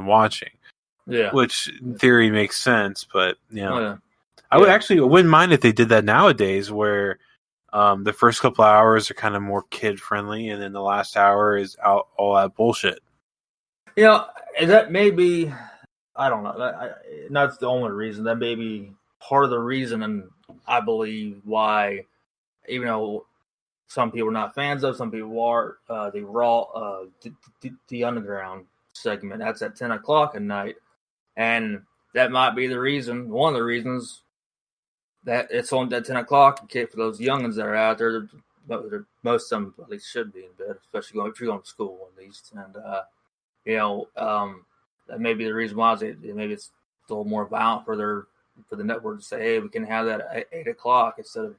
watching. Yeah. Which in theory makes sense, but Yeah. I wouldn't mind if they did that nowadays, where the first couple hours are kind of more kid friendly, and then the last hour is all that bullshit. That may be, I don't know. That's the only reason. That may be part of the reason, and I believe why, even though some people are not fans of, some people are, the Raw, the Underground segment, that's at 10 o'clock at night. And that might be the reason, one of the reasons, that it's on at 10 o'clock. Okay, for those youngins that are out there, most of them at least should be in bed, especially if you're going to school at least. And, that may be the reason why maybe it's a little more violent for the network to say, hey, we can have that at 8 o'clock instead of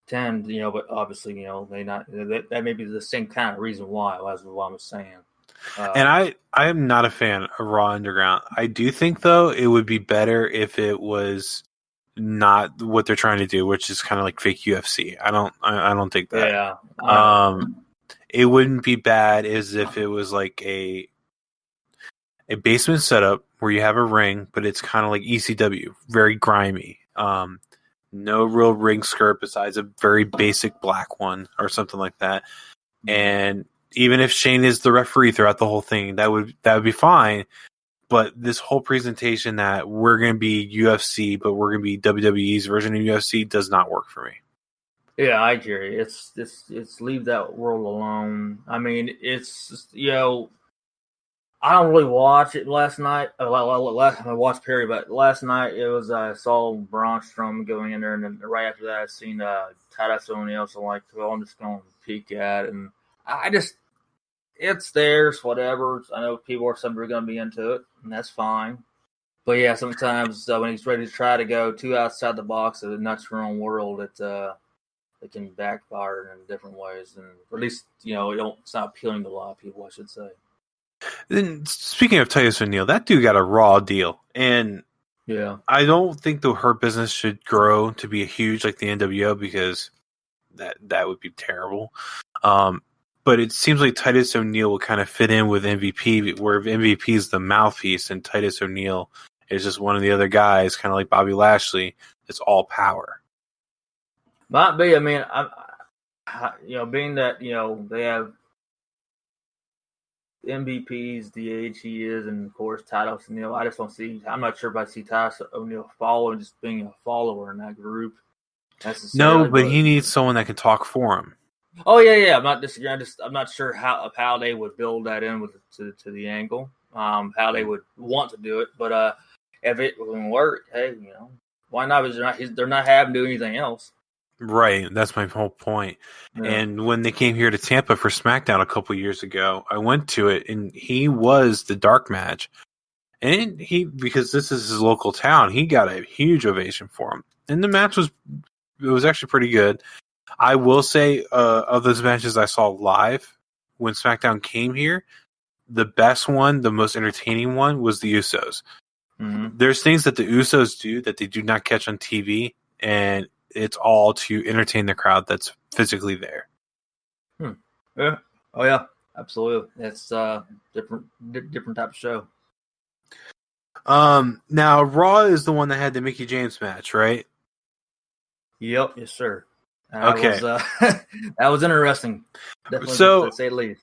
10, but obviously, that may be the same kind of reason why, as what I'm saying. And I am not a fan of Raw Underground. I do think, though, it would be better if it was not what they're trying to do, which is kind of like fake UFC. I don't think that. Yeah. It wouldn't be bad as if it was like a basement setup where you have a ring, but it's kind of like ECW, very grimy. No real ring skirt besides a very basic black one or something like that. And even if Shane is the referee throughout the whole thing, that would be fine. But this whole presentation that we're going to be UFC, but we're going to be WWE's version of UFC does not work for me. Yeah, I agree. It's leave that world alone. I mean, it's I don't really watch it last night. I watched Perry, but last night it was I saw Braun Strowman going in there, and then right after that I seen Titus O'Neil. So I'm just going to peek at it, and it's theirs, whatever. I know some people are going to be into it, and that's fine. But yeah, sometimes when he's ready to try to go too outside the box of the nuts your own world, it can backfire in different ways, and or at least it's not appealing to a lot of people, I should say. Then speaking of Titus O'Neil, that dude got a Raw deal, and yeah, I don't think the Hurt Business should grow to be a huge like the NWO because that would be terrible. But it seems like Titus O'Neil will kind of fit in with MVP, where MVP is the mouthpiece, and Titus O'Neil is just one of the other guys, kind of like Bobby Lashley. It's all power. Might be. I mean, being that they have MVP's the age he is, and of course Titus O'Neil. I just don't see. I'm not sure if I see Titus O'Neil following, just being a follower in that group. No, but he needs someone that can talk for him. Oh yeah. I'm not disagreeing. I'm not sure how they would build that in to the angle. How they would want to do it, but if it wouldn't work, hey, why not? They're not having to do anything else. Right, that's my whole point. Yeah. And when they came here to Tampa for SmackDown a couple years ago, I went to it, and he was the dark match. And because this is his local town, he got a huge ovation for him. And the match was actually pretty good. I will say, of those matches I saw live when SmackDown came here, the best one, the most entertaining one, was the Usos. Mm-hmm. There's things that the Usos do that they do not catch on TV, and it's all to entertain the crowd that's physically there. Yeah. Oh yeah, absolutely. It's different type of show. Now Raw is the one that had the Mickie James match, right? Yep. Yes, sir. Okay. That was interesting. Definitely, to say the least.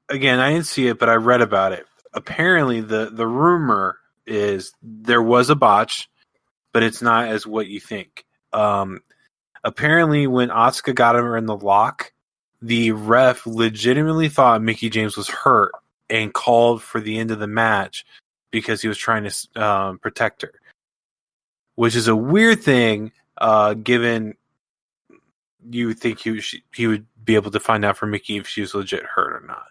Again, I didn't see it, but I read about it. Apparently, the rumor is there was a botch, but it's not as what you think. Apparently, when Asuka got her in the lock, the ref legitimately thought Mickie James was hurt and called for the end of the match because he was trying to protect her, which is a weird thing, given you think he would be able to find out from Mickie if she was legit hurt or not.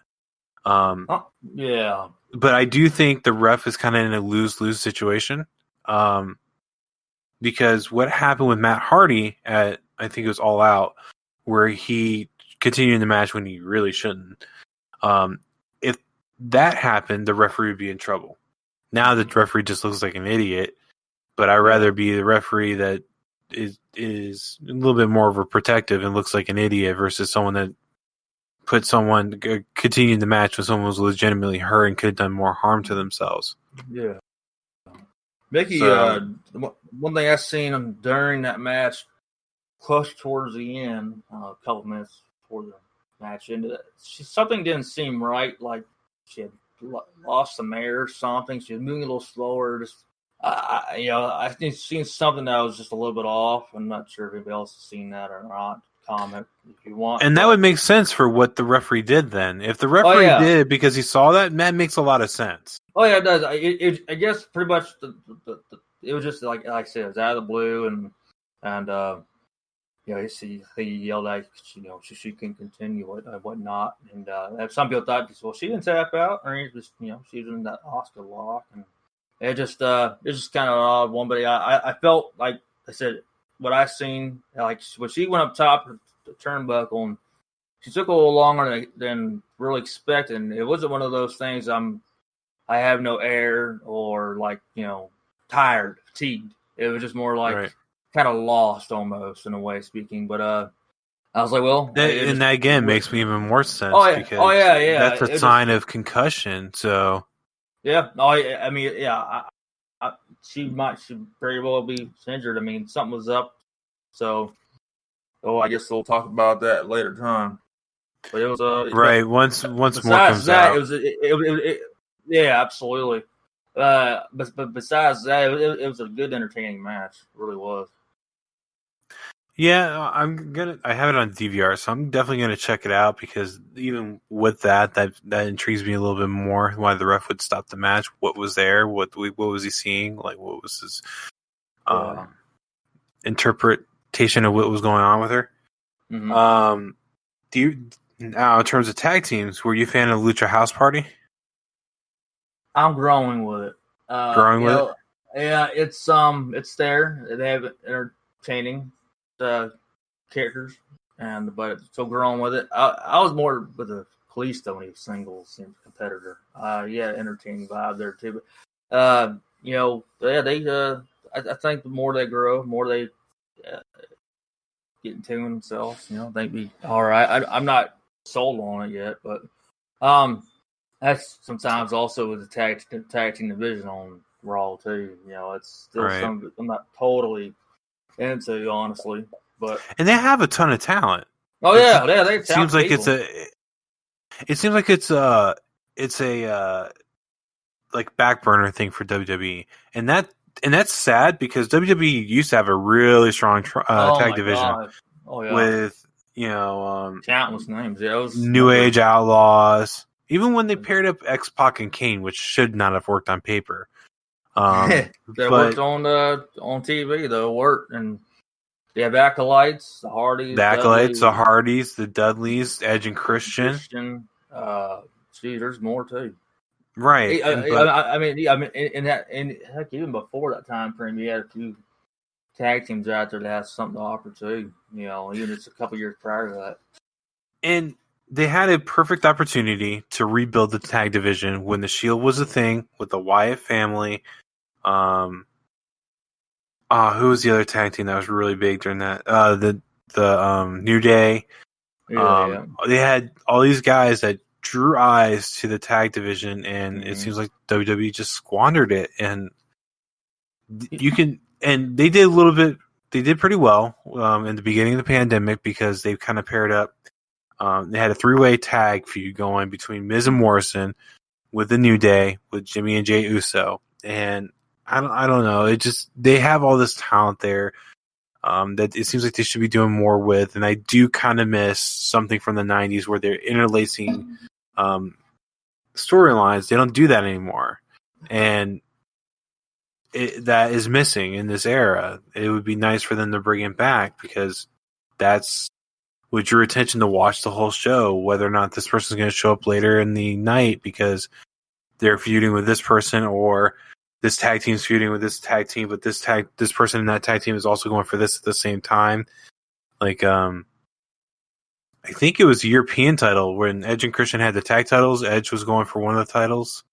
Yeah. But I do think the ref is kind of in a lose-lose situation. Because what happened with Matt Hardy at, I think it was All Out, where he continued the match when he really shouldn't. If that happened, the referee would be in trouble. Now the referee just looks like an idiot, but I'd rather be the referee that is a little bit more of a protective and looks like an idiot versus someone that put someone continue the match when someone was legitimately hurt and could have done more harm to themselves. Yeah. Mickey, one thing I seen him during that match, close towards the end, a couple minutes before the match ended, something didn't seem right. Like she had lost some air or something. She was moving a little slower. Just, I think seen something that was just a little bit off. I'm not sure if anybody else has seen that or not. Comment if you want. And that would make sense for what the referee did then. If the referee did it because he saw that makes a lot of sense. Oh yeah, it does. I guess pretty much it was just like I said, it was out of the blue, and he yelled at she can continue it and whatnot, and some people thought, well, she didn't tap out, or just she was in that Oscar lock, and it just kind of an odd one. But I felt like I said, what I seen, like when she went up top of the turnbuckle, and she took a little longer than really expected. And it wasn't one of those things I have no air or like tired, fatigued. It was just more like kind of lost almost in a way speaking. But I was like, well, that again makes me even more sense. Because that's a sign of concussion. So yeah, she should very well be injured. I mean, something was up. So, I guess we'll talk about that later time. But it was right. Once more comes that, out, yeah, absolutely. But besides that, it was a good, entertaining match. It really was. Yeah, I have it on DVR, so I'm definitely gonna check it out because even with that intrigues me a little bit more. Why the ref would stop the match? What was there? What was he seeing? Like, what was his interpretation of what was going on with her? Mm-hmm. Do you now in terms of tag teams? Were you a fan of Lucha House Party? I'm growing with it. With it? Yeah, it's there. They have entertaining characters, but still growing with it. I was more with the police though when he was singles and competitor. Entertaining vibe there too. But I think the more they grow, the more they get in tune themselves. They'd be all right. I'm not sold on it yet, but that's sometimes also with the tag team division on Raw too. It's still some I'm not totally into, honestly, and they have a ton of talent. Oh yeah, they seems like people. It seems like it's a like back burner thing for WWE, and that's sad because WWE used to have a really strong tag division. God. Oh yeah, with countless names. Yeah, it was New Age Outlaws. Even when they paired up X-Pac and Kane, which should not have worked on paper. That worked on TV though. Worked, and they have acolytes, the Hardys, the Dudleys, Edge and Christian. There's more too. Right. I mean, in heck, even before that time frame, you had a few tag teams out there that had something to offer too. Even just a couple years prior to that. And they had a perfect opportunity to rebuild the tag division when the Shield was a thing with the Wyatt family. Who was the other tag team that was really big during that? The New Day. They had all these guys that drew eyes to the tag division, and it seems like WWE just squandered it. And they did a little bit. They did pretty well in the beginning of the pandemic because they kind of paired up. They had a 3-way tag feud going between Miz and Morrison with the New Day, with Jimmy and Jey Uso, and I don't know. It just they have all this talent there that it seems like they should be doing more with, and I do kind of miss something from the '90s where they're interlacing storylines. They don't do that anymore, and that is missing in this era. It would be nice for them to bring it back because that's would drew attention to watch the whole show, whether or not this person's going to show up later in the night because they're feuding with this person, or this tag team's feuding with this tag team, but this person in that tag team is also going for this at the same time. Like, I think it was the European title when Edge and Christian had the tag titles. Edge was going for one of the titles.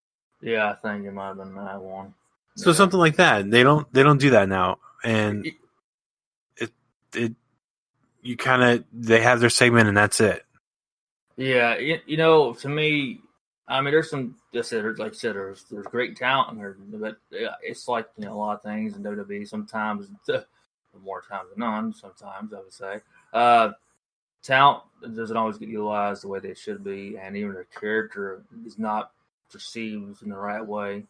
Yeah, I think it might have been that one. So something like that. They don't do that now, and they have their segment and that's it. Yeah, to me, I mean, there's some. Like I said, there's great talent in there, but it's like a lot of things in WWE. Sometimes, more times than none. Sometimes I would say, talent doesn't always get utilized the way they should be, and even their character is not perceived in the right way.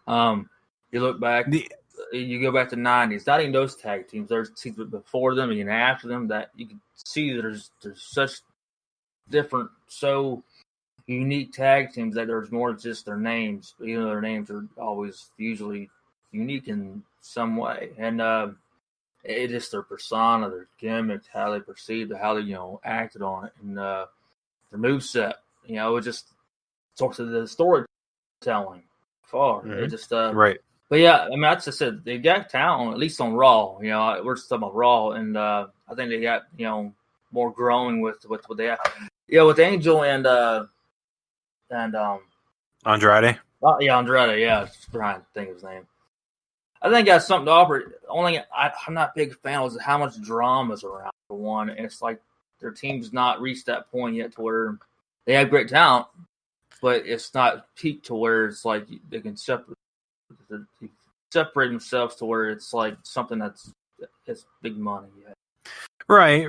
You look back, you go back to '90s. Not even those tag teams. There's teams before them and after them that you can see there's such different, so unique tag teams that there's more than just their names. Even though their names are always usually unique in some way, and it's just their persona, their gimmick, how they perceived it, how they acted on it, and their moveset. It just talks to the storytelling far. Mm-hmm. It just right. But yeah, I mean, I just said they got talent, at least on Raw. We're just talking about Raw, and I think they got more growing with what they have. With Angel and Andrade. Andrade. Yeah, I was trying to think of his name. I think got something to offer. Only I'm not a big fan of how much drama's around for one. And it's like their team's not reached that point yet to where they have great talent, but it's not peaked to where it's like they can separate themselves to where it's like something that's big money yet. Right,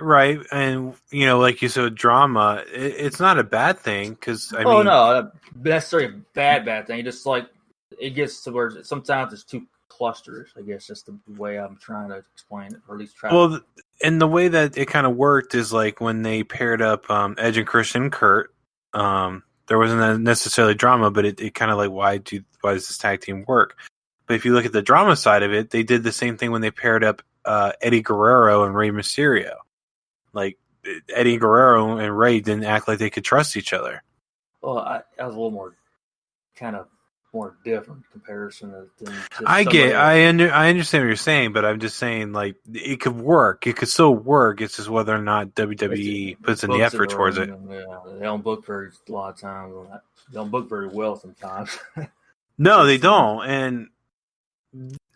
and like you said, drama. It's not a bad thing because I mean, no, necessarily a bad thing. Just like it gets to where sometimes it's too clusters. I guess that's the way I'm trying to explain it, or at least try. Well, and the way that it kind of worked is like when they paired up Edge and Christian and Kurt. There wasn't necessarily drama, but it kind of like why does this tag team work? But if you look at the drama side of it, they did the same thing when they paired up Eddie Guerrero and Rey Mysterio. Like Eddie Guerrero and Rey didn't act like they could trust each other. Well, I was a little more kind of more different comparison than I understand what you're saying, but I'm just saying like it could work. It could still work. It's just whether or not WWE puts in the effort towards it. Yeah, they don't book a lot of times. They don't book very well sometimes. No, they don't. And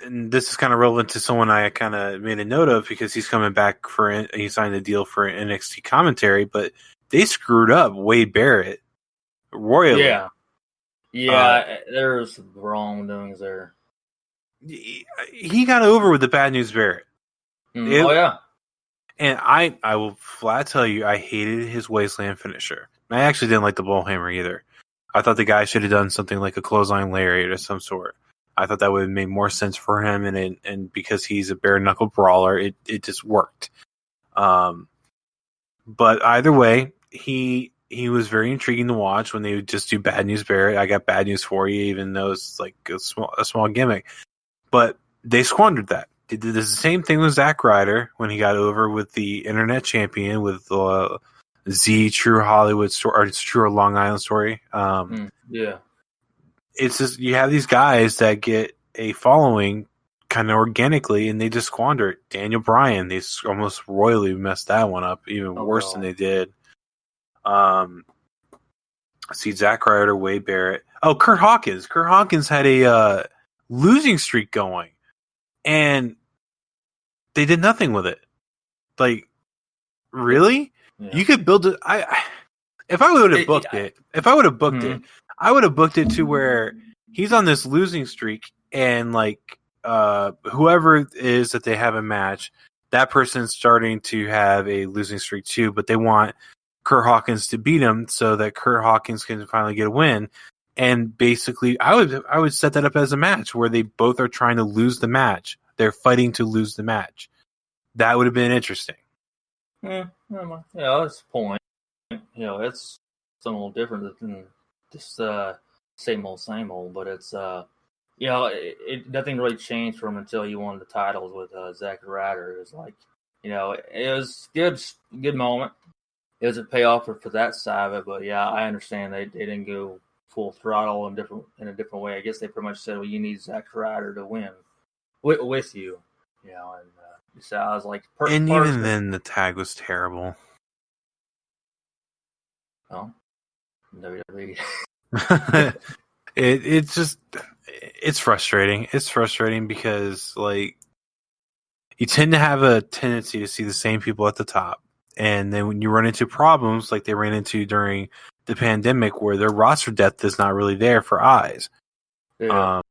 this is kind of relevant to someone I kind of made a note of because he's coming back he signed a deal for NXT commentary, but they screwed up Wade Barrett royally. Yeah, there's some wrongdoings there. He got over with the Bad News Barrett. And I will flat tell you, I hated his Wasteland finisher. I actually didn't like the Bullhammer either. I thought the guy should have done something like a clothesline lariat of some sort. I thought that would have made more sense for him, and because he's a bare knuckle brawler, it just worked. But either way, he was very intriguing to watch when they would just do Bad News Barrett. I got bad news for you, even though it's like a small gimmick. But they squandered that. They did the same thing with Zack Ryder when he got over with the Internet Champion with Z True Hollywood Story, or it's True Long Island Story. It's just you have these guys that get a following kind of organically, and they just squander it. Daniel Bryan, they almost royally messed that one up, even worse than they did. See Zack Ryder, Wade Barrett. Oh, Kurt Hawkins. Kurt Hawkins had a losing streak going, and they did nothing with it. Like, really? Yeah. You could build it. If I would have booked it, I would have booked it to where he's on this losing streak, and like whoever it is that they have a match, that person's starting to have a losing streak too, but they want Kurt Hawkins to beat him so that Kurt Hawkins can finally get a win. And basically, I would set that up as a match where they both are trying to lose the match. They're fighting to lose the match. That would have been interesting. Yeah, that's the point. It's something a little different than just same old. But it's nothing really changed from until you won the titles with Zack Ryder. It was like, it was good moment. It was a payoff for that side of it, but yeah, I understand they didn't go full throttle in a different way. I guess they pretty much said, well, you need Zack Ryder to win with you, and so I was like, even then the tag was terrible. Oh, WWE. It's frustrating. It's frustrating because like you tend to have a tendency to see the same people at the top. And then when you run into problems like they ran into during the pandemic, where their roster depth is not really there for eyes. Yeah.